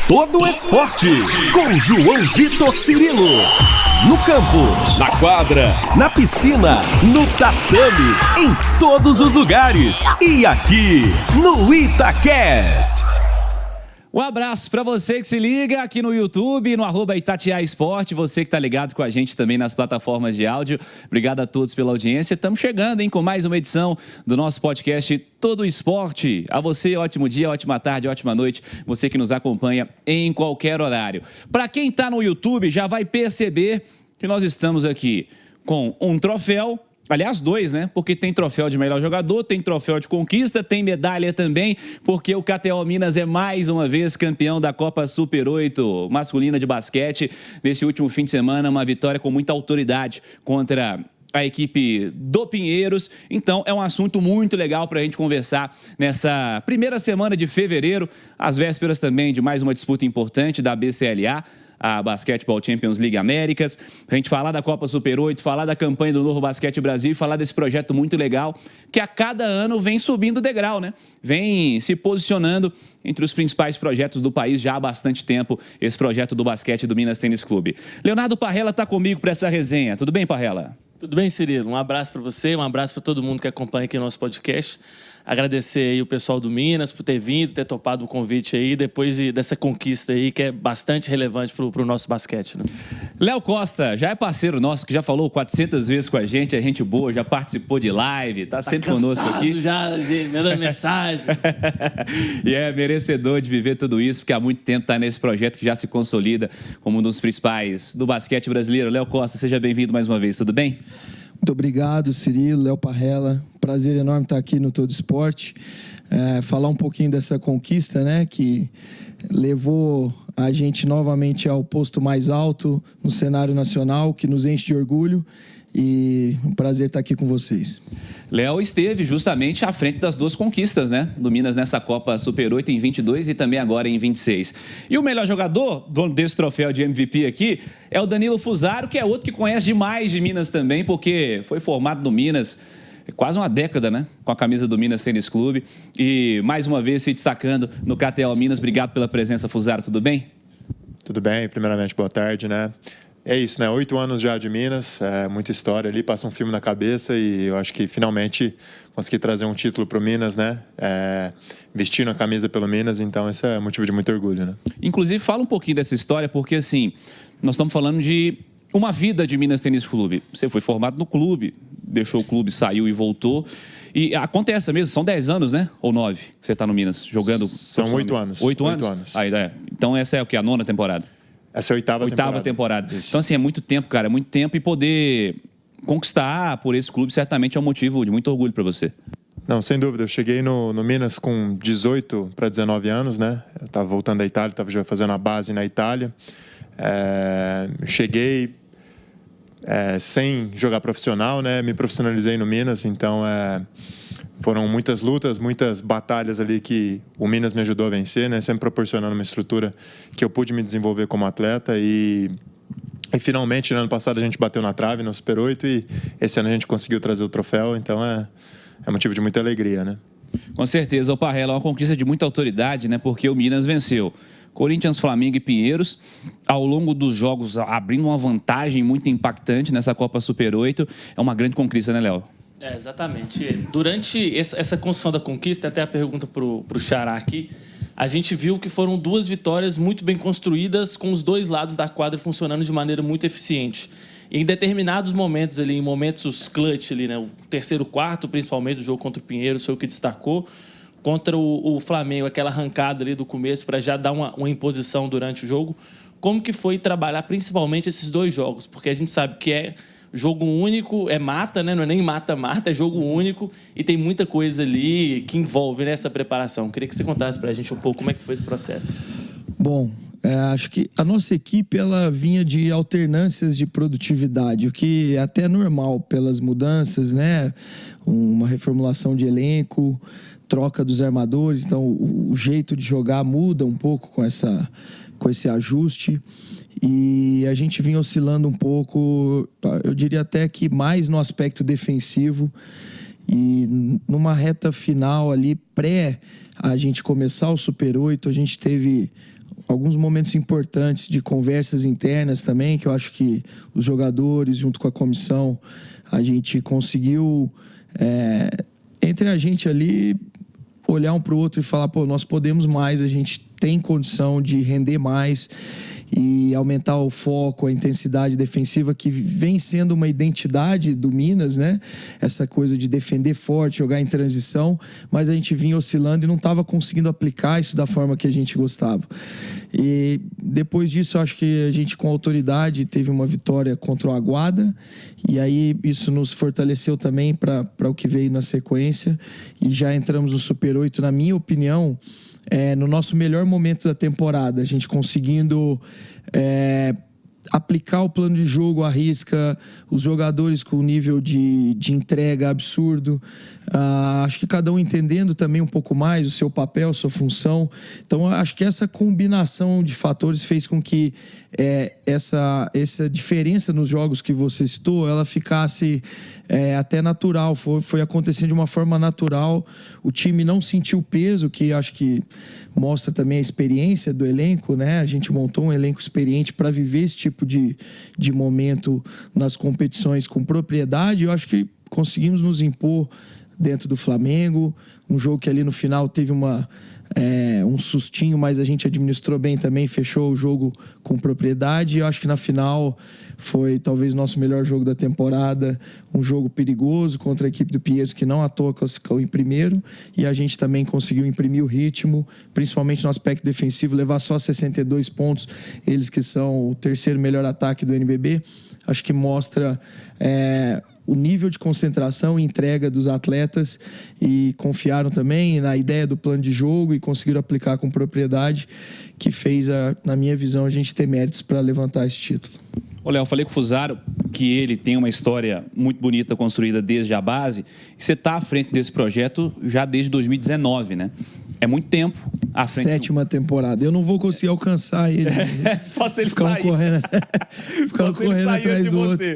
todo esporte, com João Vitor Cirilo. No campo, na quadra, na piscina, no tatame, em todos os lugares. E aqui, no Itacast. Um abraço para você que se liga aqui no YouTube, no @ItatiaEsporte, você que tá ligado com a gente também nas plataformas de áudio. Obrigado a todos pela audiência. Estamos chegando, com mais uma edição do nosso podcast Todo Esporte. A você, ótimo dia, ótima tarde, ótima noite, você que nos acompanha em qualquer horário. Para quem tá no YouTube, já vai perceber que nós estamos aqui com um troféu. Aliás, dois, né? Porque tem troféu de melhor jogador, tem troféu de conquista, tem medalha também, porque o KTO Minas é mais uma vez campeão da Copa Super 8 masculina de basquete. Nesse último fim de semana, uma vitória com muita autoridade contra a equipe do Pinheiros. Então, é um assunto muito legal para a gente conversar nessa primeira semana de fevereiro, às vésperas também de mais uma disputa importante da BCLA, a Basketball Champions League Américas, pra gente falar da Copa Super 8, falar da campanha do Novo Basquete Brasil e falar desse projeto muito legal, que a cada ano vem subindo o degrau, né? Vem se posicionando entre os principais projetos do país já há bastante tempo, esse projeto do basquete do Minas Tênis Clube. Leonardo Parrella tá comigo para essa resenha. Tudo bem, Parrella? Tudo bem, Cirilo? Um abraço para você, um abraço para todo mundo que acompanha aqui o nosso podcast. Agradecer aí o pessoal do Minas por ter vindo, ter topado o convite aí, depois dessa conquista aí, que é bastante relevante para o nosso basquete, né? Léo Costa, já é parceiro nosso, que já falou 400 vezes com a gente, é gente boa, já participou de live, tá sempre conosco aqui. Já mandando mensagem. E é merecedor de viver tudo isso, porque há muito tempo está nesse projeto que já se consolida como um dos principais do basquete brasileiro. Léo Costa, seja bem-vindo mais uma vez, tudo bem? Muito obrigado, Cirilo, Léo Parrella. Prazer enorme estar aqui no Todo Esporte. Falar um pouquinho dessa conquista, né, que levou a gente novamente ao posto mais alto no cenário nacional, que nos enche de orgulho. E um prazer estar aqui com vocês. Léo esteve justamente à frente das duas conquistas, né, do Minas nessa Copa Super 8 em 22 e também agora em 26. E o melhor jogador, dono desse troféu de MVP aqui, é o Danilo Fusaro, que é outro que conhece demais de Minas também, porque foi formado no Minas quase uma década, né, com a camisa do Minas Tênis Clube. E mais uma vez se destacando no KTO Minas. Obrigado pela presença, Fusaro, tudo bem? Tudo bem, primeiramente boa tarde, né? É isso, né? 8 anos já de Minas, muita história ali, passa um filme na cabeça e eu acho que finalmente consegui trazer um título para o Minas, né? Vestindo a camisa pelo Minas, então isso é motivo de muito orgulho, né? Inclusive, fala um pouquinho dessa história, porque assim, nós estamos falando de uma vida de Minas Tênis Clube. Você foi formado no clube, deixou o clube, saiu e voltou. E acontece mesmo, são 10 anos, né? Ou 9 que você está no Minas, jogando? São 8 anos. 8 anos? Aí, então essa é o quê? A 9ª temporada? Essa é a oitava temporada. Então, assim, é muito tempo, cara. É muito tempo e poder conquistar por esse clube certamente é um motivo de muito orgulho para você. Não, sem dúvida. Eu cheguei no Minas com 18 para 19 anos, né? Eu estava voltando da Itália, estava já fazendo a base na Itália. Cheguei sem jogar profissional, né? Me profissionalizei no Minas, então foram muitas lutas, muitas batalhas ali que o Minas me ajudou a vencer, né? Sempre proporcionando uma estrutura que eu pude me desenvolver como atleta e finalmente, no ano passado, a gente bateu na trave no Super 8 e esse ano a gente conseguiu trazer o troféu, então é motivo de muita alegria, né? Com certeza, o Parrella é uma conquista de muita autoridade, né? Porque o Minas venceu Corinthians, Flamengo e Pinheiros, ao longo dos jogos, abrindo uma vantagem muito impactante nessa Copa Super 8. É uma grande conquista, né, Léo? Exatamente. Durante essa construção da conquista, até a pergunta para o Xará aqui, a gente viu que foram 2 vitórias muito bem construídas, com os 2 lados da quadra funcionando de maneira muito eficiente. E em determinados momentos ali, em momentos clutch ali, né, o terceiro quarto, principalmente, o jogo contra o Pinheiros foi o que destacou. Contra o Flamengo, aquela arrancada ali do começo para já dar uma imposição durante o jogo. Como que foi trabalhar principalmente esses 2 jogos? Porque a gente sabe que é jogo único, é mata, né? Não é nem mata-mata, é jogo único e tem muita coisa ali que envolve nessa preparação. Queria que você contasse para a gente um pouco como é que foi esse processo. Bom, acho que a nossa equipe ela vinha de alternâncias de produtividade, o que é até normal pelas mudanças, né? Uma reformulação de elenco, troca dos armadores, então o jeito de jogar muda um pouco com esse ajuste. E a gente vinha oscilando um pouco, eu diria até que mais no aspecto defensivo. E numa reta final ali, pré a gente começar o Super 8, a gente teve alguns momentos importantes de conversas internas também, que eu acho que os jogadores, junto com a comissão, a gente conseguiu, entre a gente ali, olhar um para o outro e falar, pô, nós podemos mais, a gente tem condição de render mais e aumentar o foco, a intensidade defensiva, que vem sendo uma identidade do Minas, né? Essa coisa de defender forte, jogar em transição, mas a gente vinha oscilando e não estava conseguindo aplicar isso da forma que a gente gostava. E depois disso, eu acho que a gente, com autoridade, teve uma vitória contra o Aguada, e aí isso nos fortaleceu também para o que veio na sequência, e já entramos no Super 8, na minha opinião, no nosso melhor momento da temporada, a gente conseguindo aplicar o plano de jogo à risca, os jogadores com nível de entrega absurdo, acho que cada um entendendo também um pouco mais o seu papel, sua função. Então acho que essa combinação de fatores fez com que essa diferença nos jogos que você citou, ela ficasse até natural, foi acontecendo de uma forma natural. O time não sentiu peso, que acho que mostra também a experiência do elenco, né? A gente montou um elenco experiente para viver esse tipo de momento nas competições com propriedade. Eu acho que conseguimos nos impor dentro do Flamengo, um jogo que ali no final teve um sustinho, mas a gente administrou bem também, fechou o jogo com propriedade. Eu acho que na final foi talvez nosso melhor jogo da temporada, um jogo perigoso contra a equipe do Pinheiros, que não à toa classificou em primeiro, e a gente também conseguiu imprimir o ritmo, principalmente no aspecto defensivo, levar só 62 pontos, eles que são o terceiro melhor ataque do NBB. Acho que mostra o nível de concentração e entrega dos atletas, e confiaram também na ideia do plano de jogo e conseguiram aplicar com propriedade, que fez, na minha visão, a gente ter méritos para levantar esse título. Ô, Léo, eu falei com o Fusaro que ele tem uma história muito bonita construída desde a base, e você está à frente desse projeto já desde 2019, né? É muito tempo à frente. 7ª temporada. Eu não vou conseguir alcançar ele. Só se ele Ficam sair. Ficam correndo atrás do outro.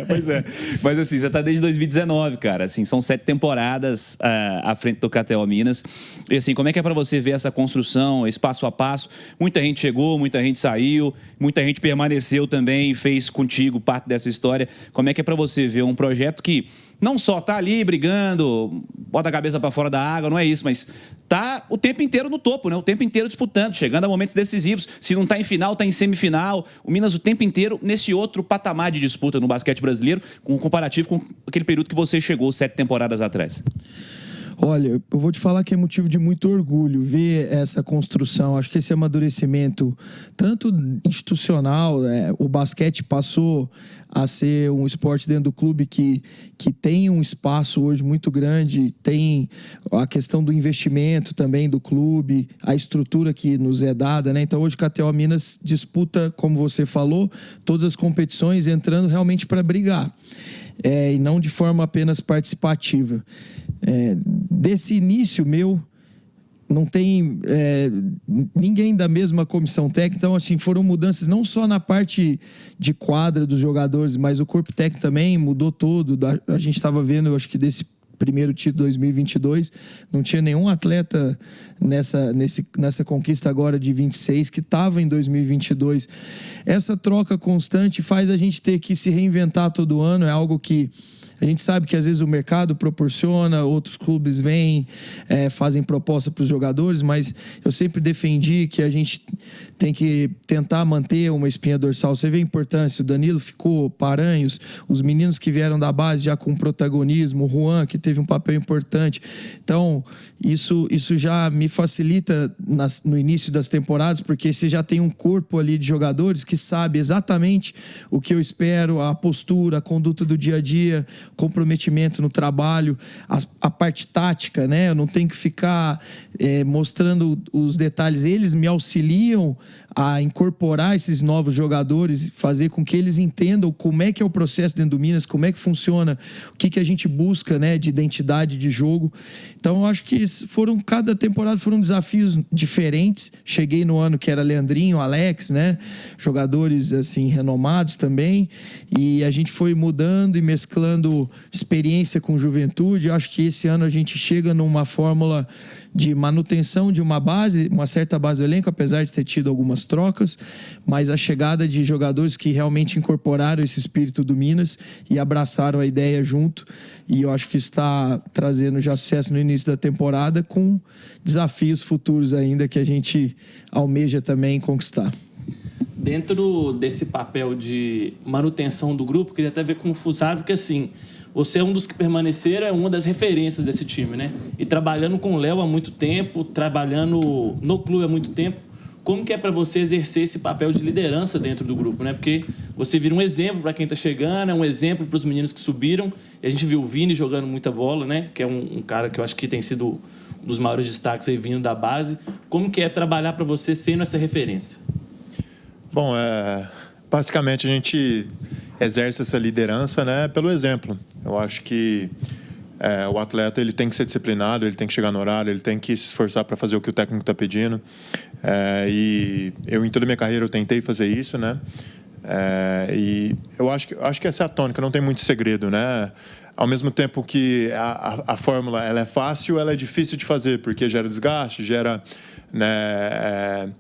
Pois é. Mas assim, você está desde 2019, cara. Assim, são 7 temporadas à frente do KTO Minas. E assim, como é que é para você ver essa construção, esse passo a passo? Muita gente chegou, muita gente saiu, muita gente permaneceu também e fez contigo parte dessa história. Como é que é para você ver um projeto que não só tá ali brigando, bota a cabeça para fora da água, não é isso, mas tá o tempo inteiro no topo, né? O tempo inteiro disputando, chegando a momentos decisivos. Se não tá em final, tá em semifinal. O Minas o tempo inteiro nesse outro patamar de disputa no basquete brasileiro, com um comparativo com aquele período que você chegou 7 temporadas atrás. Olha, eu vou te falar que é motivo de muito orgulho ver essa construção. Acho que esse amadurecimento, tanto institucional, o basquete passou a ser um esporte dentro do clube que tem um espaço hoje muito grande, tem a questão do investimento também do clube, a estrutura que nos é dada, né? Então hoje o KTO Minas disputa, como você falou, todas as competições, entrando realmente para brigar, e não de forma apenas participativa. Desse início meu, não tem ninguém da mesma comissão técnica. Então, assim, foram mudanças não só na parte de quadra dos jogadores, mas o corpo técnico também mudou todo. A gente estava vendo, eu acho que desse primeiro título 2022, não tinha nenhum atleta nessa conquista agora de 26 que estava em 2022. Essa troca constante faz a gente ter que se reinventar todo ano. É algo que a gente sabe que às vezes o mercado proporciona, outros clubes vêm, fazem proposta para os jogadores, mas eu sempre defendi que a gente tem que tentar manter uma espinha dorsal. Você vê a importância, o Danilo ficou, Paranhos, os meninos que vieram da base já com protagonismo, o Juan, que teve um papel importante. Então, isso já me facilita no início das temporadas, porque você já tem um corpo ali de jogadores que sabe exatamente o que eu espero, a postura, a conduta do dia a dia, comprometimento no trabalho, a parte tática, né? Eu não tenho que ficar mostrando os detalhes. Eles me auxiliam a incorporar esses novos jogadores, fazer com que eles entendam como é que é o processo dentro do Minas, como é que funciona, o que a gente busca, né, de identidade de jogo. Então, eu acho que cada temporada foram desafios diferentes. Cheguei no ano que era Leandrinho, Alex, né, jogadores assim renomados também, e a gente foi mudando e mesclando tendo experiência com juventude. Eu acho que esse ano a gente chega numa fórmula de manutenção de uma base, uma certa base do elenco, apesar de ter tido algumas trocas, mas a chegada de jogadores que realmente incorporaram esse espírito do Minas e abraçaram a ideia junto, e eu acho que está trazendo já sucesso no início da temporada, com desafios futuros ainda que a gente almeja também conquistar. Dentro desse papel de manutenção do grupo, queria até ver com o Fusaro, porque assim, você é um dos que permaneceram, é uma das referências desse time, né? E trabalhando com o Léo há muito tempo, trabalhando no clube há muito tempo, como que é para você exercer esse papel de liderança dentro do grupo, né? Porque você vira um exemplo para quem está chegando, é um exemplo para os meninos que subiram, e a gente viu o Vini jogando muita bola, né? Que é um cara que eu acho que tem sido um dos maiores destaques aí vindo da base. Como que é trabalhar para você sendo essa referência? Bom, basicamente a gente exerce essa liderança, né, pelo exemplo. Eu acho que o atleta ele tem que ser disciplinado, ele tem que chegar no horário, ele tem que se esforçar para fazer o que o técnico está pedindo. E eu, em toda a minha carreira, eu tentei fazer isso, né? E eu acho que essa é a tônica, não tem muito segredo, né? Ao mesmo tempo que a fórmula ela é fácil, ela é difícil de fazer, porque gera desgaste, gera, né,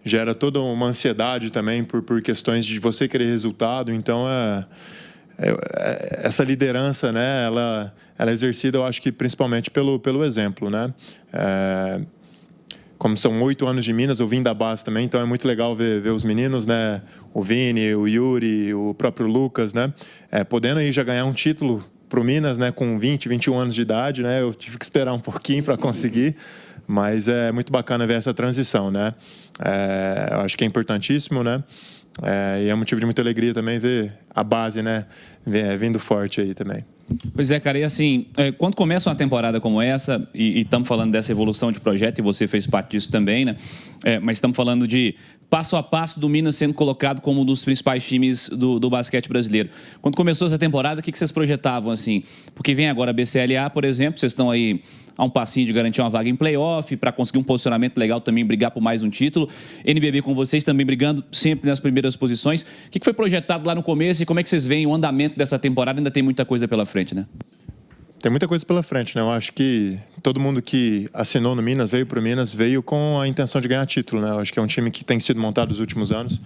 gera toda uma ansiedade também por questões de você querer resultado. Então, essa liderança, né, ela é exercida, eu acho que principalmente pelo exemplo, né? Como são 8 anos de Minas, eu vim da base também, então é muito legal ver os meninos, né? O Vini, o Yuri, o próprio Lucas, né? Podendo aí já ganhar um título pro Minas, né? Com 20, 21 anos de idade, né? Eu tive que esperar um pouquinho para conseguir, mas é muito bacana ver essa transição, né? Eu acho que é importantíssimo, né? E é motivo de muita alegria também ver a base, né? Vindo forte aí também. Pois é, cara, e assim, quando começa uma temporada como essa, e estamos falando dessa evolução de projeto, e você fez parte disso também, né? Mas estamos falando de passo a passo do Minas sendo colocado como um dos principais times do basquete brasileiro. Quando começou essa temporada, o que vocês projetavam, assim? Porque vem agora a BCLA, por exemplo, vocês estão aí a um passinho de garantir uma vaga em playoff, para conseguir um posicionamento legal também, brigar por mais um título. NBB com vocês também brigando sempre nas primeiras posições. O que foi projetado lá no começo e como é que vocês veem o andamento dessa temporada? Ainda tem muita coisa pela frente, né? Tem muita coisa pela frente, né? Eu acho que todo mundo que assinou no Minas, veio para o Minas, veio com a intenção de ganhar título, né? Eu acho que é um time que tem sido montado nos últimos anos,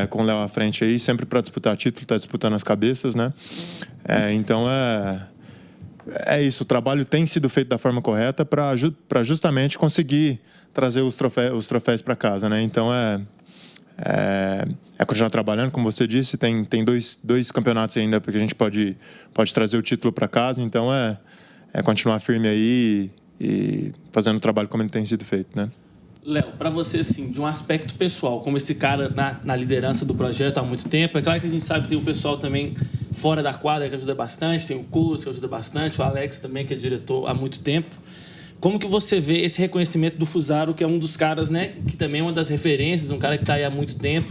com o Léo à frente aí, sempre para disputar título, está disputando as cabeças, né? Então, é isso, o trabalho tem sido feito da forma correta para justamente conseguir trazer os troféus para casa, né? Então, continuar trabalhando, como você disse, tem dois campeonatos ainda porque a gente pode trazer o título para casa, então continuar firme aí e fazendo o trabalho como ele tem sido feito, né? Léo, para você, assim, de um aspecto pessoal, como esse cara na liderança do projeto há muito tempo, é claro que a gente sabe que tem o pessoal também fora da quadra que ajuda bastante, tem o Curso que ajuda bastante, o Alex também, que é diretor há muito tempo. Como que você vê esse reconhecimento do Fusaro, que é um dos caras, né, que também é uma das referências, um cara que está aí há muito tempo,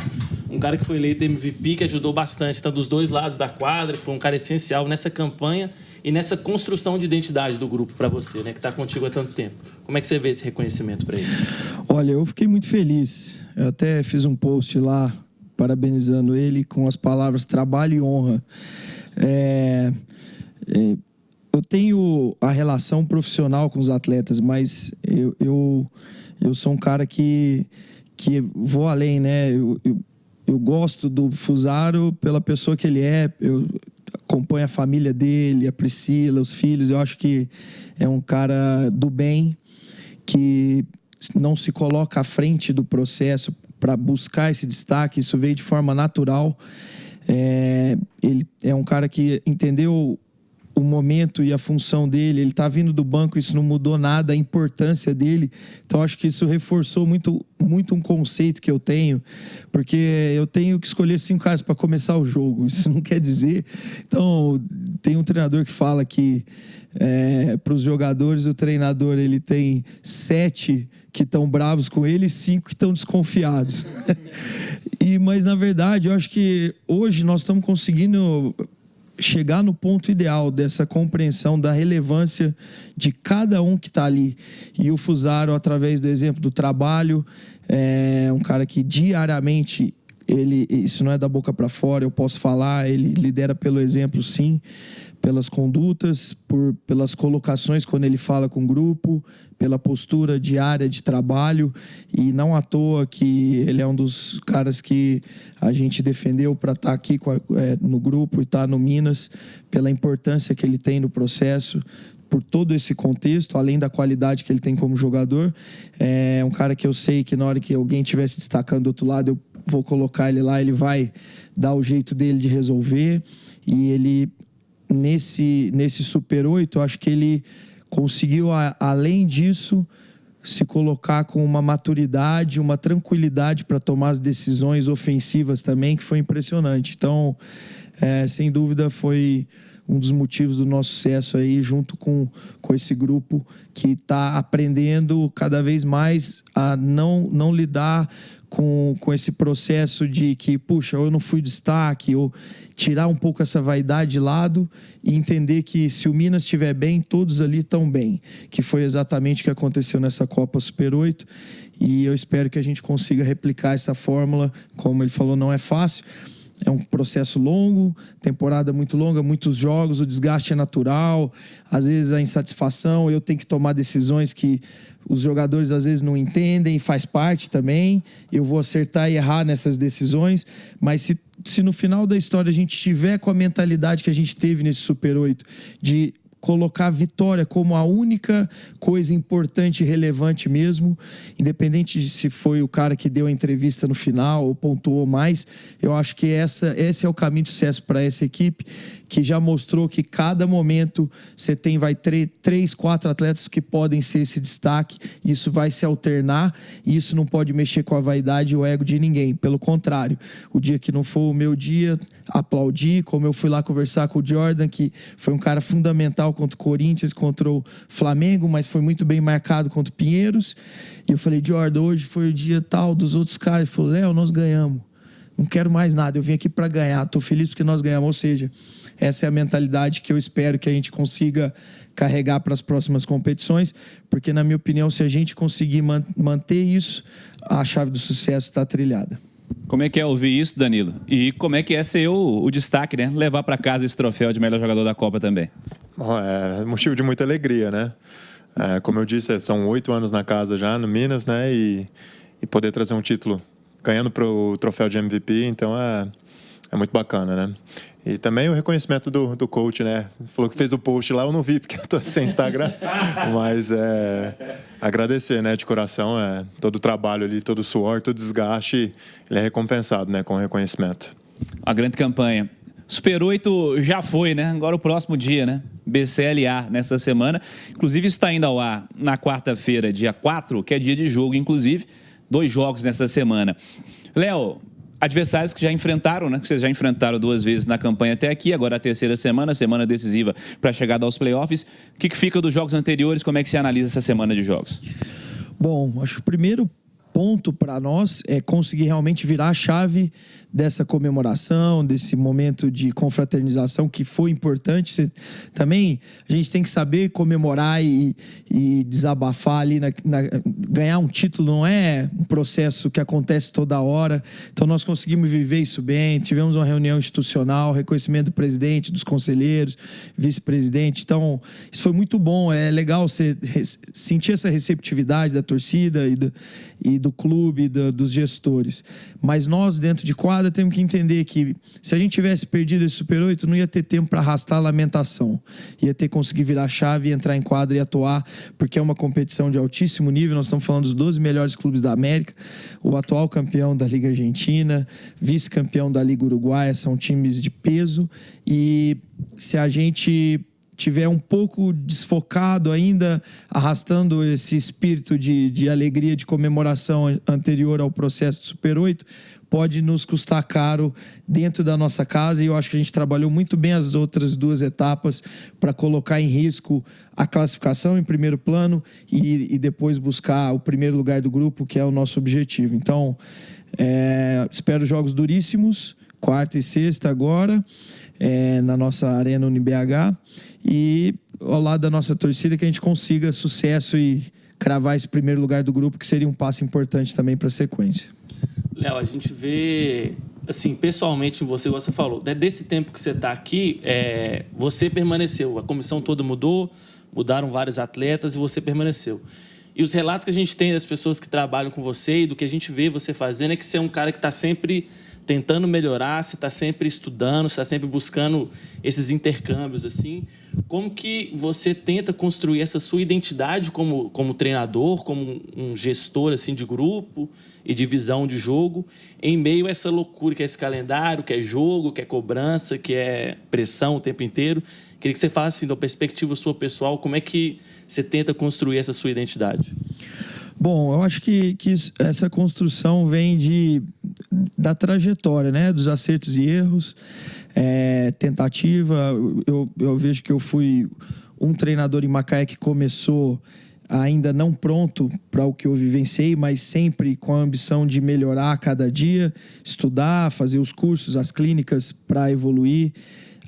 um cara que foi eleito MVP, que ajudou bastante, tá dos dois lados da quadra, que foi um cara essencial nessa campanha e nessa construção de identidade do grupo para você, né, que está contigo há tanto tempo. Como é que você vê esse reconhecimento para ele? Olha, eu fiquei muito feliz. Eu até fiz um post lá parabenizando ele com as palavras trabalho e honra. Eu tenho a relação profissional com os atletas, mas eu sou um cara que vou além, né? Eu gosto do Fusaro pela pessoa que ele é, eu acompanho a família dele, a Priscila, os filhos, eu acho que é um cara do bem, que não se coloca à frente do processo para buscar esse destaque, isso veio de forma natural. Ele é um cara que entendeu o momento e a função dele, ele está vindo do banco, isso não mudou nada, a importância dele, então acho que isso reforçou muito, muito um conceito que eu tenho, porque eu tenho que escolher 5 caras para começar o jogo, isso não quer dizer, então tem um treinador que fala que para os jogadores o treinador ele tem 7 que estão bravos com ele e 5 que estão desconfiados. Mas na verdade eu acho que hoje nós estamos conseguindo chegar no ponto ideal dessa compreensão da relevância de cada um que está ali. E o Fusaro, através do exemplo do trabalho, é um cara que diariamente, isso não é da boca para fora, eu posso falar, ele lidera pelo exemplo, sim, pelas condutas, pelas colocações quando ele fala com o grupo, pela postura diária de trabalho, e não à toa que ele é um dos caras que a gente defendeu para estar aqui no grupo e estar no Minas, pela importância que ele tem no processo, por todo esse contexto, além da qualidade que ele tem como jogador. É um cara que eu sei que na hora que alguém estiver se destacando do outro lado, eu vou colocar ele lá, ele vai dar o jeito dele de resolver. E ele, nesse Super 8, eu acho que ele conseguiu, além disso, se colocar com uma maturidade, uma tranquilidade para tomar as decisões ofensivas também, que foi impressionante. Então, sem dúvida, foi um dos motivos do nosso sucesso aí, junto com esse grupo que está aprendendo cada vez mais a não lidar com esse processo de que, puxa, eu não fui destaque, ou tirar um pouco essa vaidade de lado e entender que se o Minas estiver bem, todos ali estão bem, que foi exatamente o que aconteceu nessa Copa Super 8, e eu espero que a gente consiga replicar essa fórmula. Como ele falou, não é fácil, é um processo longo, temporada muito longa, muitos jogos, o desgaste é natural, às vezes a insatisfação, eu tenho que tomar decisões que os jogadores às vezes não entendem, faz parte também, eu vou acertar e errar nessas decisões, mas se no final da história a gente tiver com a mentalidade que a gente teve nesse Super 8, de colocar a vitória como a única coisa importante e relevante mesmo, independente de se foi o cara que deu a entrevista no final ou pontuou mais, eu acho que esse é o caminho de sucesso para essa equipe, que já mostrou que cada momento você tem 3, 4 atletas que podem ser esse destaque, isso vai se alternar, e isso não pode mexer com a vaidade e o ego de ninguém. Pelo contrário, o dia que não for o meu dia, aplaudir, como eu fui lá conversar com o Jordan, que foi um cara fundamental contra o Corinthians, contra o Flamengo, mas foi muito bem marcado contra o Pinheiros, e eu falei, Jordan, hoje foi o dia tal dos outros caras. Ele falou, Léo, nós ganhamos, não quero mais nada, eu vim aqui para ganhar, estou feliz porque nós ganhamos. Ou seja, essa é a mentalidade que eu espero que a gente consiga carregar para as próximas competições, porque, na minha opinião, se a gente conseguir manter isso, a chave do sucesso está trilhada. Como é que é ouvir isso, Danilo? E como é que é ser o destaque, né? Levar para casa esse troféu de melhor jogador da Copa também. Bom, é motivo de muita alegria, né? Como eu disse, são 8 anos na casa já, no Minas, né? E poder trazer um título ganhando para o troféu de MVP, então é muito bacana, né? E também o reconhecimento do coach, né? Falou que fez o post lá, eu não vi porque eu tô sem Instagram, mas agradecer, né, de coração, todo o trabalho ali, todo o suor, todo o desgaste, ele é recompensado, né, com o reconhecimento. Uma grande campanha. Super 8 já foi, né? Agora o próximo dia, né? BCLA nessa semana. Inclusive isso está indo ao ar na quarta-feira, dia 4, que é dia de jogo, inclusive. 2 jogos nessa semana. Léo, adversários que já enfrentaram, né? Que vocês já enfrentaram 2 vezes na campanha até aqui, agora a terceira semana decisiva para a chegada aos playoffs. O que fica dos jogos anteriores? Como é que você analisa essa semana de jogos? Bom, acho que o primeiro ponto para nós é conseguir realmente virar a chave dessa comemoração, desse momento de confraternização que foi importante. Também a gente tem que saber comemorar e desabafar ali, ganhar um título não é um processo que acontece toda hora, então nós conseguimos viver isso bem, tivemos uma reunião institucional, reconhecimento do presidente, dos conselheiros, vice-presidente, então isso foi muito bom, é legal você sentir essa receptividade da torcida e do clube, dos gestores, mas nós dentro de quadra temos que entender que se a gente tivesse perdido esse Super 8, não ia ter tempo para arrastar a lamentação, ia ter que conseguir virar a chave, entrar em quadra e atuar, porque é uma competição de altíssimo nível. Nós estamos falando dos 12 melhores clubes da América, o atual campeão da Liga Argentina, vice-campeão da Liga Uruguaia, são times de peso, e se a gente tiver um pouco desfocado ainda, arrastando esse espírito de alegria, de comemoração anterior ao processo do Super 8, pode nos custar caro dentro da nossa casa, e eu acho que a gente trabalhou muito bem as outras 2 etapas para colocar em risco a classificação em primeiro plano e depois buscar o primeiro lugar do grupo, que é o nosso objetivo. Então, espero jogos duríssimos, quarta e sexta agora, na nossa arena UniBH, e ao lado da nossa torcida que a gente consiga sucesso e cravar esse primeiro lugar do grupo, que seria um passo importante também para a sequência. Léo, a gente vê assim, pessoalmente em você, igual você falou, né, desse tempo que você está aqui, você permaneceu, a comissão toda mudou, mudaram vários atletas e você permaneceu. E os relatos que a gente tem das pessoas que trabalham com você e do que a gente vê você fazendo é que você é um cara que está sempre tentando melhorar, você está sempre estudando, você está sempre buscando esses intercâmbios, assim. Como que você tenta construir essa sua identidade como treinador, como um gestor, assim, de grupo e de visão de jogo, em meio a essa loucura que é esse calendário, que é jogo, que é cobrança, que é pressão o tempo inteiro? Queria que você falasse, assim, da perspectiva sua pessoal, como é que você tenta construir essa sua identidade? Bom, eu acho que essa construção vem da trajetória, né? Dos acertos e erros, tentativa. Eu vejo que eu fui um treinador em Macaé que começou ainda não pronto para o que eu vivenciei, mas sempre com a ambição de melhorar a cada dia, estudar, fazer os cursos, as clínicas para evoluir.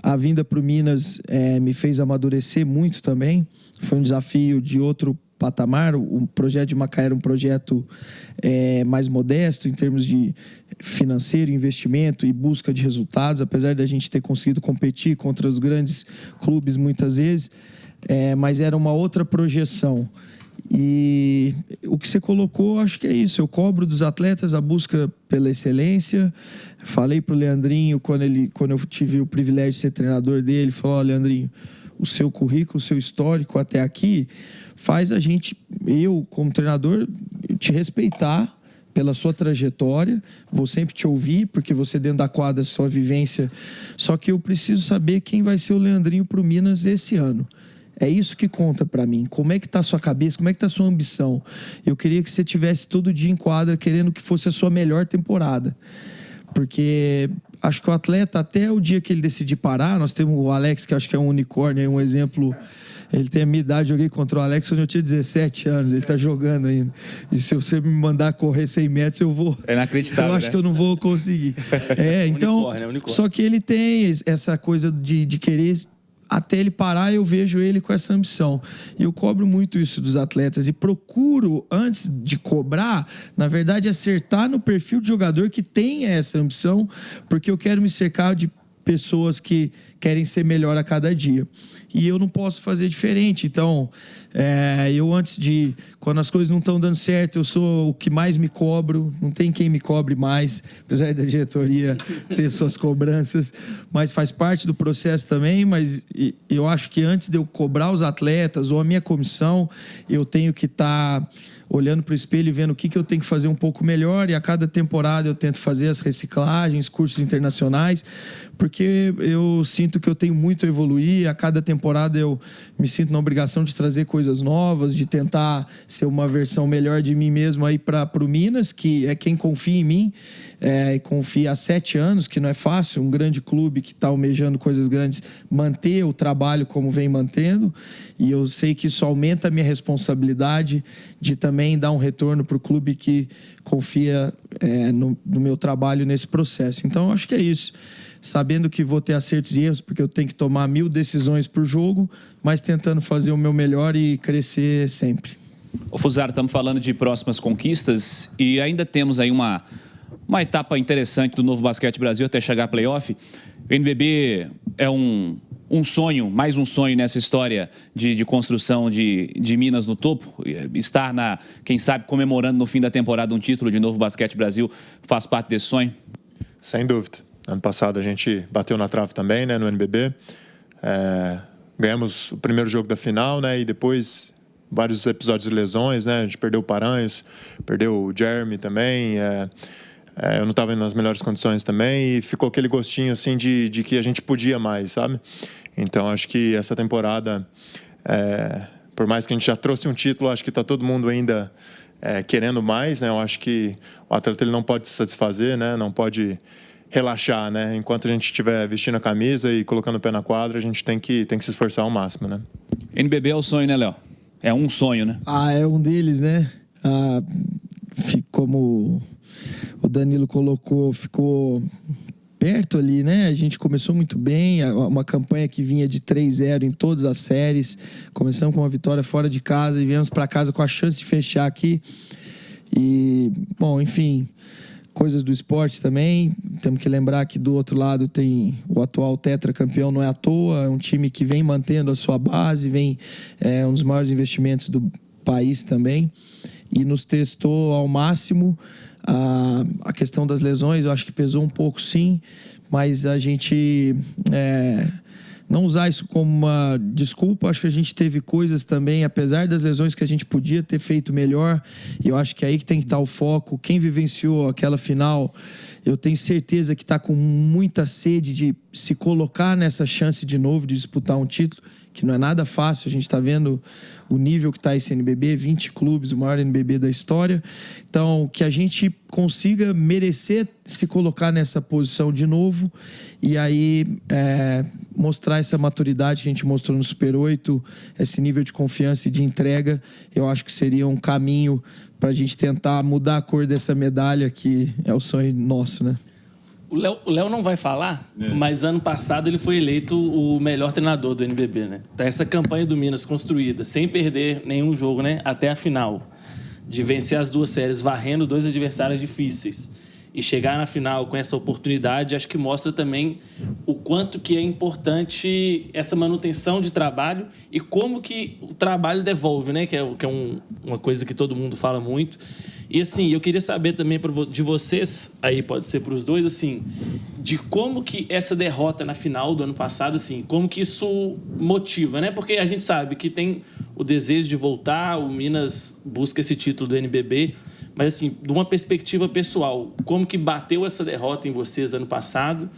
A vinda para o Minas me fez amadurecer muito também. Foi um desafio de outro patamar. O projeto de Macaé era um projeto mais modesto em termos de financeiro, investimento e busca de resultados, apesar da gente ter conseguido competir contra os grandes clubes muitas vezes, mas era uma outra projeção. E o que você colocou, acho que é isso. Eu cobro dos atletas a busca pela excelência. Falei para o Leandrinho, quando eu tive o privilégio de ser treinador dele, falou: Leandrinho, o seu currículo, o seu histórico até aqui faz eu como treinador, te respeitar pela sua trajetória, vou sempre te ouvir, porque você dentro da quadra, sua vivência, só que eu preciso saber quem vai ser o Leandrinho para o Minas esse ano. É isso que conta para mim. Como é que tá a sua cabeça? Como é que tá a sua ambição? Eu queria que você tivesse todo dia em quadra querendo que fosse a sua melhor temporada. Porque acho que o atleta, até o dia que ele decidir parar, nós temos o Alex, que acho que é um unicórnio, é um exemplo. Ele tem a minha idade, joguei contra o Alex quando eu tinha 17 anos, ele tá jogando ainda. E se você me mandar correr 100 metros, eu vou... É inacreditável, eu acho que eu não vou conseguir. Então, unicórnio. Só que ele tem essa coisa de querer... Até ele parar, eu vejo ele com essa ambição. E eu cobro muito isso dos atletas. E procuro, antes de cobrar, na verdade, acertar no perfil de jogador que tem essa ambição, porque eu quero me cercar de pessoas que querem ser melhor a cada dia. E eu não posso fazer diferente. Então, quando as coisas não estão dando certo, eu sou o que mais me cobro. Não tem quem me cobre mais, apesar da diretoria ter suas cobranças. Mas faz parte do processo também. Mas eu acho que antes de eu cobrar os atletas ou a minha comissão, eu tenho que estar olhando para o espelho e vendo o que eu tenho que fazer um pouco melhor. E a cada temporada eu tento fazer as reciclagens, cursos internacionais, porque eu sinto que eu tenho muito a evoluir. A cada temporada eu me sinto na obrigação de trazer coisas novas, de tentar ser uma versão melhor de mim mesmo aí para o Minas, que é quem confia em mim, e confia há 7 anos, que não é fácil, um grande clube que está almejando coisas grandes, manter o trabalho como vem mantendo. E eu sei que isso aumenta a minha responsabilidade de também dar um retorno para o clube que confia no meu trabalho nesse processo. Então, eu acho que é isso. Sabendo que vou ter acertos e erros, porque eu tenho que tomar 1000 decisões por jogo, mas tentando fazer o meu melhor e crescer sempre. Ô Fusaro, estamos falando de próximas conquistas e ainda temos aí uma etapa interessante do Novo Basquete Brasil até chegar a playoff. O NBB é um sonho, mais um sonho nessa história de construção de Minas no topo. Estar, quem sabe, comemorando no fim da temporada um título de Novo Basquete Brasil faz parte desse sonho? Sem dúvida. Ano passado a gente bateu na trave também, né, no NBB. Ganhamos o primeiro jogo da final, né, e depois vários episódios de lesões, né, a gente perdeu o Paranhos, perdeu o Jeremy também. Eu não estava nas melhores condições também e ficou aquele gostinho assim de que a gente podia mais, sabe? Então acho que essa temporada, por mais que a gente já trouxe um título, acho que está todo mundo ainda querendo mais, né? Eu acho que o atleta ele não pode se satisfazer, né? Não pode relaxar, né? Enquanto a gente estiver vestindo a camisa e colocando o pé na quadra, a gente tem que se esforçar ao máximo, né? NBB é o sonho, né, Léo? É um sonho, né? É um deles, né? Como o Danilo colocou, ficou perto ali, né? A gente começou muito bem, uma campanha que vinha de 3-0 em todas as séries. Começamos com uma vitória fora de casa e viemos para casa com a chance de fechar aqui. E, bom, enfim, coisas do esporte também. Temos que lembrar que do outro lado tem o atual tetracampeão, não é à toa, é um time que vem mantendo a sua base, vem um dos maiores investimentos do país também, e nos testou ao máximo. A questão das lesões eu acho que pesou um pouco, sim, mas a gente não usar isso como uma desculpa. Acho que a gente teve coisas também, apesar das lesões, que a gente podia ter feito melhor, e eu acho que é aí que tem que estar o foco. Quem vivenciou aquela final, eu tenho certeza que está com muita sede de se colocar nessa chance de novo, de disputar um título, que não é nada fácil. A gente está vendo o nível que está esse NBB, 20 clubes, o maior NBB da história. Então, que a gente consiga merecer se colocar nessa posição de novo, e aí mostrar essa maturidade que a gente mostrou no Super 8, esse nível de confiança e de entrega. Eu acho que seria um caminho para a gente tentar mudar a cor dessa medalha, que é o sonho nosso, né? O Léo não vai falar, mas ano passado ele foi eleito o melhor treinador do NBB, né? Tá essa campanha do Minas construída, sem perder nenhum jogo, né? Até a final. De vencer as 2 séries, varrendo 2 adversários difíceis. E chegar na final com essa oportunidade, acho que mostra também o quanto que é importante essa manutenção de trabalho e como que o trabalho devolve, né? Que é uma coisa que todo mundo fala muito. E assim, eu queria saber também de vocês, aí pode ser para os dois, assim, de como que essa derrota na final do ano passado, assim, como que isso motiva, né? Porque a gente sabe que tem o desejo de voltar, o Minas busca esse título do NBB, mas assim, de uma perspectiva pessoal, como que bateu essa derrota em vocês ano passado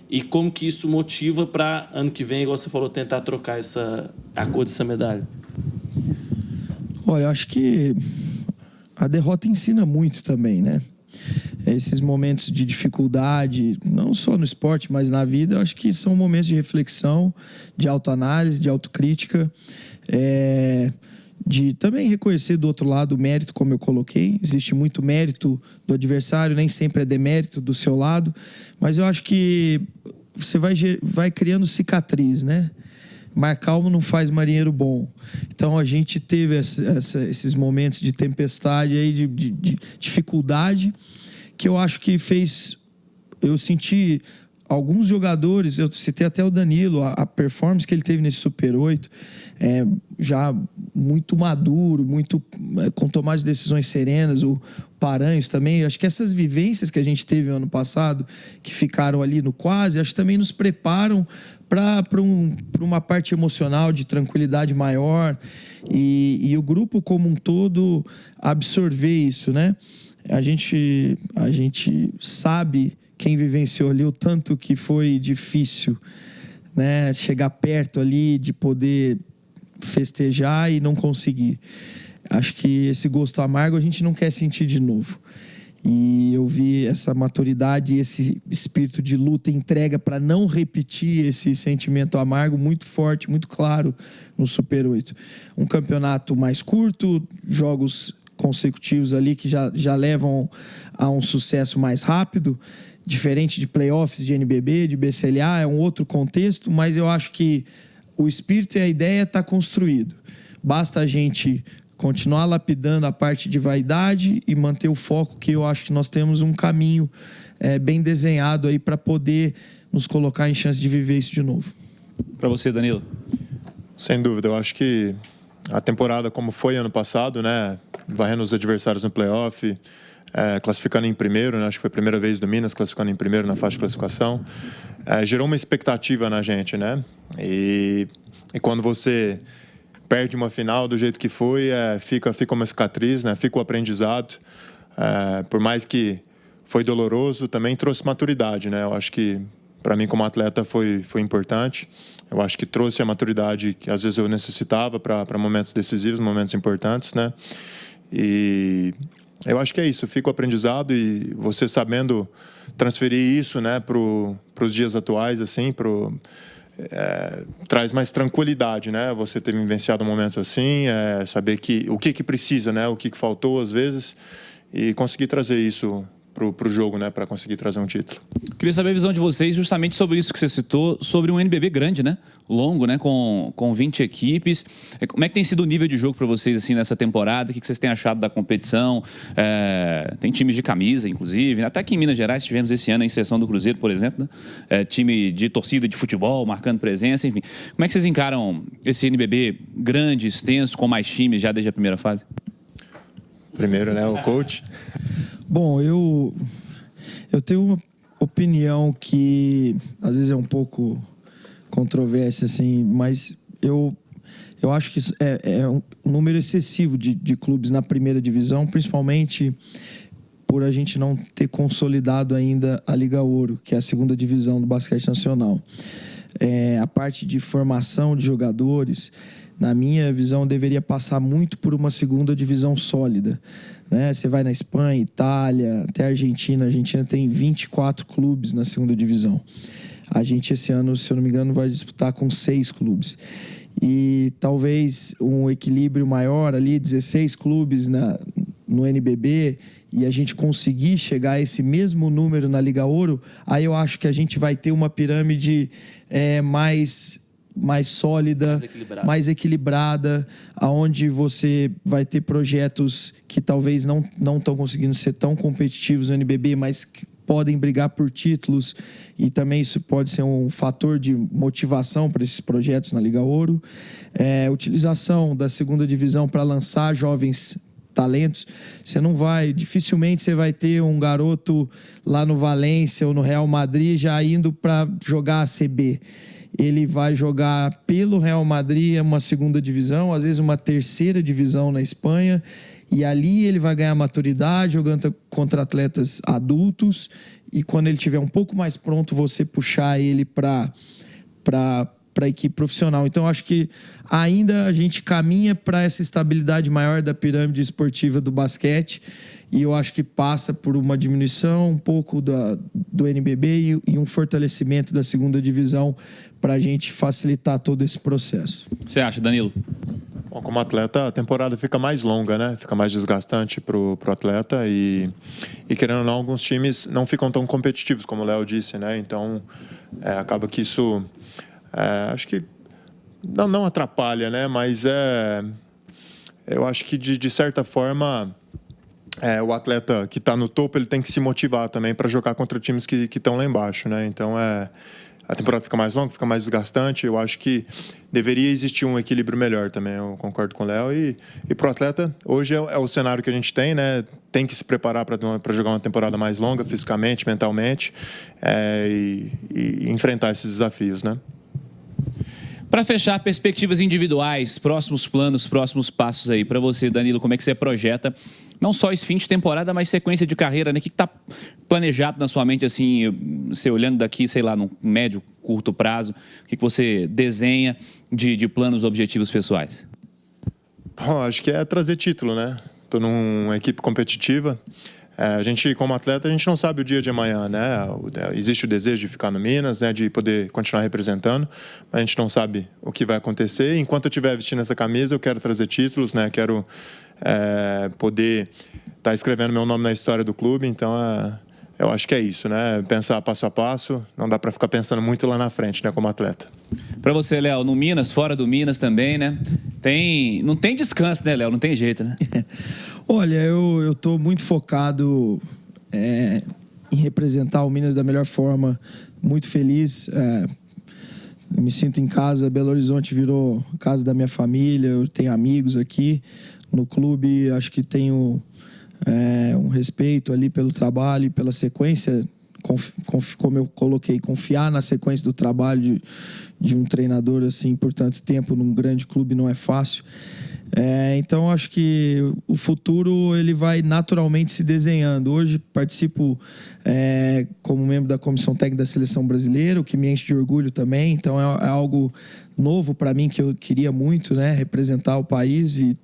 e como que isso motiva para ano que vem, igual você falou, tentar trocar a cor dessa medalha? Olha, eu acho que a derrota ensina muito também, né? Esses momentos de dificuldade, não só no esporte, mas na vida, eu acho que são momentos de reflexão, de autoanálise, de autocrítica, de também reconhecer do outro lado o mérito, como eu coloquei. Existe muito mérito do adversário, nem sempre é demérito do seu lado, mas eu acho que você vai criando cicatriz, né? Mar calmo não faz marinheiro bom. Então a gente teve esses momentos de tempestade aí, de dificuldade, que eu acho que fez eu senti alguns jogadores, eu citei até o Danilo, a performance que ele teve nesse Super 8, já muito maduro, com tomadas de decisões serenas, o Paranhos também. Acho que essas vivências que a gente teve no ano passado, que ficaram ali no quase, acho que também nos preparam para uma parte emocional de tranquilidade maior, e o grupo como um todo absorver isso, né? A gente sabe, quem vivenciou ali, o tanto que foi difícil, né? Chegar perto ali de poder festejar e não conseguir. Acho que esse gosto amargo a gente não quer sentir de novo. E eu vi essa maturidade, esse espírito de luta e entrega para não repetir esse sentimento amargo muito forte, muito claro no Super 8. Um campeonato mais curto, jogos consecutivos ali que já levam a um sucesso mais rápido, diferente de playoffs de NBB, de BCLA, é um outro contexto, mas eu acho que o espírito e a ideia está construído. Basta a gente continuar lapidando a parte de vaidade e manter o foco, que eu acho que nós temos um caminho bem desenhado aí para poder nos colocar em chance de viver isso de novo. Para você, Danilo? Sem dúvida, eu acho que a temporada como foi ano passado, né, varrendo os adversários no playoff, classificando em primeiro, né, acho que foi a primeira vez do Minas classificando em primeiro na faixa de classificação, gerou uma expectativa na gente, né, e quando você perde uma final do jeito que foi, fica uma cicatriz, né, fica o aprendizado, por mais que foi doloroso, também trouxe maturidade, né, eu acho que para mim como atleta foi importante. Eu acho que trouxe a maturidade que às vezes eu necessitava para momentos decisivos, momentos importantes, né? E eu acho que é isso, fica o aprendizado, e você sabendo transferir isso, né, para os dias atuais, assim, traz mais tranquilidade, né? Você ter vivenciado momentos assim, saber o que precisa, né? O que faltou às vezes, e conseguir trazer isso pro jogo, né, para conseguir trazer um título. Queria saber a visão de vocês justamente sobre isso que você citou, sobre um NBB grande, né? Longo, né? Com 20 equipes. Como é que tem sido o nível de jogo para vocês assim nessa temporada? O que vocês têm achado da competição? Tem times de camisa, inclusive. Até aqui em Minas Gerais tivemos esse ano a inserção do Cruzeiro, por exemplo, né? Time de torcida de futebol, marcando presença, enfim. Como é que vocês encaram esse NBB grande, extenso, com mais times já desde a primeira fase? Primeiro, né, o coach. Bom, eu tenho uma opinião que às vezes é um pouco controversa, assim, mas eu acho que é um número excessivo de clubes na primeira divisão, principalmente por a gente não ter consolidado ainda a Liga Ouro, que é a segunda divisão do basquete nacional. A parte de formação de jogadores, na minha visão, deveria passar muito por uma segunda divisão sólida, né? Você vai na Espanha, Itália, até a Argentina. A Argentina tem 24 clubes na segunda divisão. A gente, esse ano, se eu não me engano, vai disputar com 6 clubes. E talvez um equilíbrio maior ali, 16 clubes no NBB, e a gente conseguir chegar a esse mesmo número na Liga Ouro, aí eu acho que a gente vai ter uma pirâmide mais sólida, mais equilibrada, aonde você vai ter projetos que talvez não estão conseguindo ser tão competitivos no NBB, mas que podem brigar por títulos, e também isso pode ser um fator de motivação para esses projetos na Liga Ouro. Utilização da segunda divisão para lançar jovens talentos. Dificilmente você vai ter um garoto lá no Valência ou no Real Madrid já indo para jogar a CB. Ele vai jogar pelo Real Madrid uma segunda divisão, às vezes uma terceira divisão na Espanha, e ali ele vai ganhar maturidade jogando contra atletas adultos, e quando ele estiver um pouco mais pronto, você puxar ele para a equipe profissional. Então, acho que ainda a gente caminha para essa estabilidade maior da pirâmide esportiva do basquete, e eu acho que passa por uma diminuição um pouco do NBB e um fortalecimento da segunda divisão para a gente facilitar todo esse processo. O que você acha, Danilo? Bom, como atleta, a temporada fica mais longa, né? Fica mais desgastante pro atleta e querendo ou não, alguns times não ficam tão competitivos, como o Léo disse, né? Então, acaba que isso, acho que não atrapalha, né? Mas eu acho que de certa forma, o atleta que está no topo, ele tem que se motivar também para jogar contra times que estão lá embaixo, né? Então, a temporada fica mais longa, fica mais desgastante. Eu acho que deveria existir um equilíbrio melhor também. Eu concordo com o Léo. E para o atleta, hoje é o cenário que a gente tem, né? Tem que se preparar para jogar uma temporada mais longa, fisicamente, mentalmente, e enfrentar esses desafios, né? Para fechar, perspectivas individuais, próximos planos, próximos passos aí. Para você, Danilo, como é que você projeta não só esse fim de temporada, mas sequência de carreira, né? O que está planejado na sua mente, assim, você olhando daqui, sei lá, no médio, curto prazo, o que você desenha de planos, objetivos pessoais? Bom, acho que é trazer título, né? Estou numa equipe competitiva. A gente, como atleta, a gente não sabe o dia de amanhã, né? Existe o desejo de ficar no Minas, né? De poder continuar representando, mas a gente não sabe o que vai acontecer. Enquanto eu estiver vestindo essa camisa, eu quero trazer títulos, né? Quero poder estar escrevendo meu nome na história do clube. Então, eu acho que é isso, né? Pensar passo a passo, não dá para ficar pensando muito lá na frente, né? Como atleta. Para você, Léo, no Minas, fora do Minas também, né? Não tem descanso, né, Léo? Não tem jeito, né? Olha, eu tô muito focado em representar o Minas da melhor forma, muito feliz. Me sinto em casa, Belo Horizonte virou casa da minha família, eu tenho amigos aqui no clube, acho que tenho um respeito ali pelo trabalho e pela sequência, como eu coloquei, confiar na sequência do trabalho de um treinador assim por tanto tempo num grande clube não é fácil. Então acho que o futuro ele vai naturalmente se desenhando. Hoje participo como membro da comissão técnica da seleção brasileira, o que me enche de orgulho também. Então é algo novo para mim, que eu queria muito, né, representar o país, e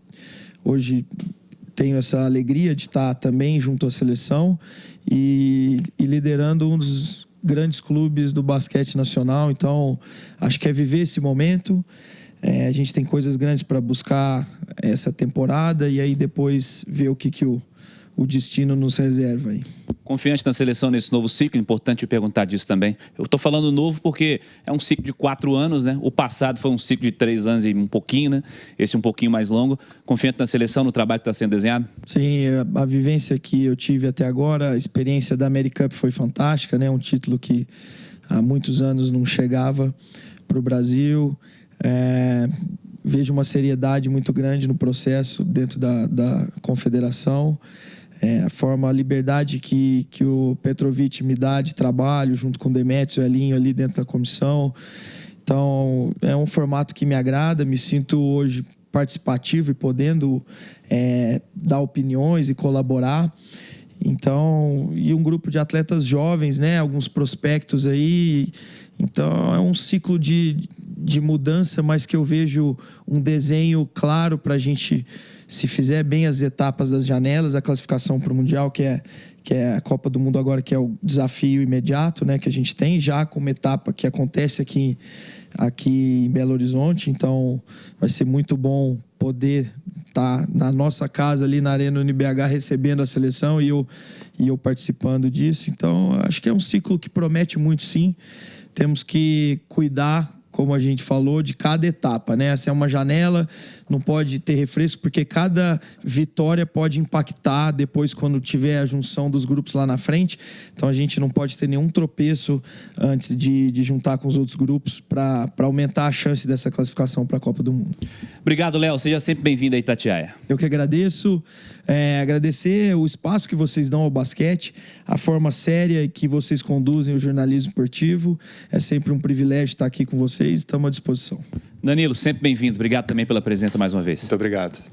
hoje tenho essa alegria de estar também junto à seleção e liderando um dos grandes clubes do basquete nacional. Então acho que é viver esse momento. A gente tem coisas grandes para buscar essa temporada, e aí depois ver o que o o destino nos reserva aí. Confiante na seleção nesse novo ciclo, importante eu perguntar disso também. Eu estou falando novo porque é um ciclo de 4 anos, né? O passado foi um ciclo de 3 anos e um pouquinho, né? Esse um pouquinho mais longo. Confiante na seleção, no trabalho que está sendo desenhado? Sim, a vivência que eu tive até agora, a experiência da AmeriCup foi fantástica, né? Um título que há muitos anos não chegava para o Brasil. Vejo uma seriedade muito grande no processo dentro da confederação. A liberdade que o Petrovic me dá de trabalho, junto com o Demetrios e o Elinho ali dentro da comissão. Então, é um formato que me agrada, me sinto hoje participativo e podendo dar opiniões e colaborar. Então, e um grupo de atletas jovens, né? Alguns prospectos aí. Então, é um ciclo de mudança, mas que eu vejo um desenho claro para a gente, se fizer bem as etapas das janelas, a classificação para o Mundial, que é a Copa do Mundo agora, que é o desafio imediato, né, que a gente tem já como etapa que acontece aqui em Belo Horizonte. Então, vai ser muito bom poder estar na nossa casa ali na Arena UniBH recebendo a seleção e eu participando disso. Então, acho que é um ciclo que promete muito, sim. Temos que cuidar, como a gente falou, de cada etapa, né? Essa é uma janela, não pode ter refresco, porque cada vitória pode impactar depois quando tiver a junção dos grupos lá na frente. Então a gente não pode ter nenhum tropeço antes de juntar com os outros grupos para aumentar a chance dessa classificação para a Copa do Mundo. Obrigado, Léo. Seja sempre bem-vindo a Itatiaia. Eu que agradeço. Agradecer o espaço que vocês dão ao basquete, a forma séria que vocês conduzem o jornalismo esportivo. É sempre um privilégio estar aqui com vocês. Estamos à disposição. Danilo, sempre bem-vindo. Obrigado também pela presença mais uma vez. Muito obrigado.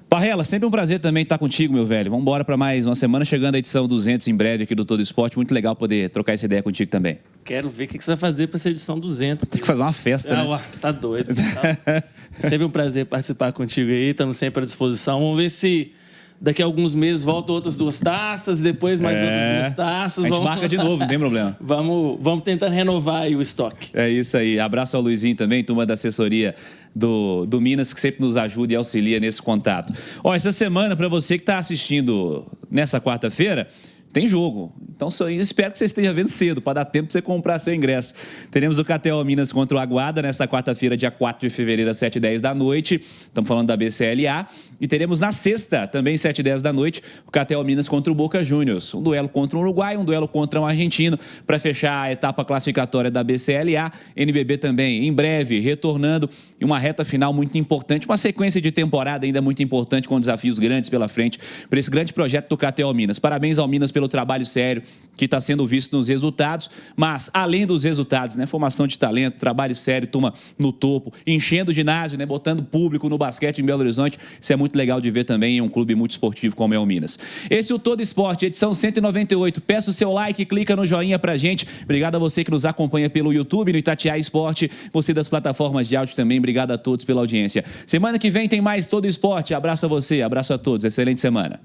Parrela, sempre um prazer também estar contigo, meu velho. Vamos embora para mais uma semana, chegando a edição 200 em breve aqui do Todo Esporte. Muito legal poder trocar essa ideia contigo também. Quero ver o que você vai fazer para essa edição 200. Tem que fazer uma festa, né? Tá doido. Tá? Sempre um prazer participar contigo aí. Estamos sempre à disposição. Vamos ver se daqui a alguns meses voltam outras 2 taças, depois mais outras 2 taças. A gente marca de novo, não tem problema. Vamos tentando renovar aí o estoque. É isso aí. Abraço ao Luizinho também, turma da assessoria do Minas, que sempre nos ajuda e auxilia nesse contato. Ó, essa semana, para você que está assistindo nessa quarta-feira, tem jogo. Então, espero que você esteja vendo cedo, para dar tempo de você comprar seu ingresso. Teremos o KTO Minas contra o Aguada nesta quarta-feira, dia 4 de fevereiro, às 7h10 da noite. Estamos falando da BCLA. E teremos na sexta, também 7h10 da noite, o KTO Minas contra o Boca Juniors. Um duelo contra um Uruguai, um duelo contra um argentino, para fechar a etapa classificatória da BCLA. NBB também, em breve, retornando. E uma reta final muito importante, uma sequência de temporada ainda muito importante, com desafios grandes pela frente, para esse grande projeto do KTO Minas. Parabéns ao Minas pelo trabalho sério que está sendo visto nos resultados, mas além dos resultados, né, formação de talento, trabalho sério, turma no topo, enchendo o ginásio, né, botando público no basquete em Belo Horizonte, isso é muito legal de ver também em um clube muito esportivo como é o Minas. Esse é o Todo Esporte, edição 198. Peço o seu like, clica no joinha pra gente. Obrigado a você que nos acompanha pelo YouTube, no Itatiaia Esporte, você das plataformas de áudio também, obrigado a todos pela audiência. Semana que vem tem mais Todo Esporte, abraço a você, abraço a todos, excelente semana.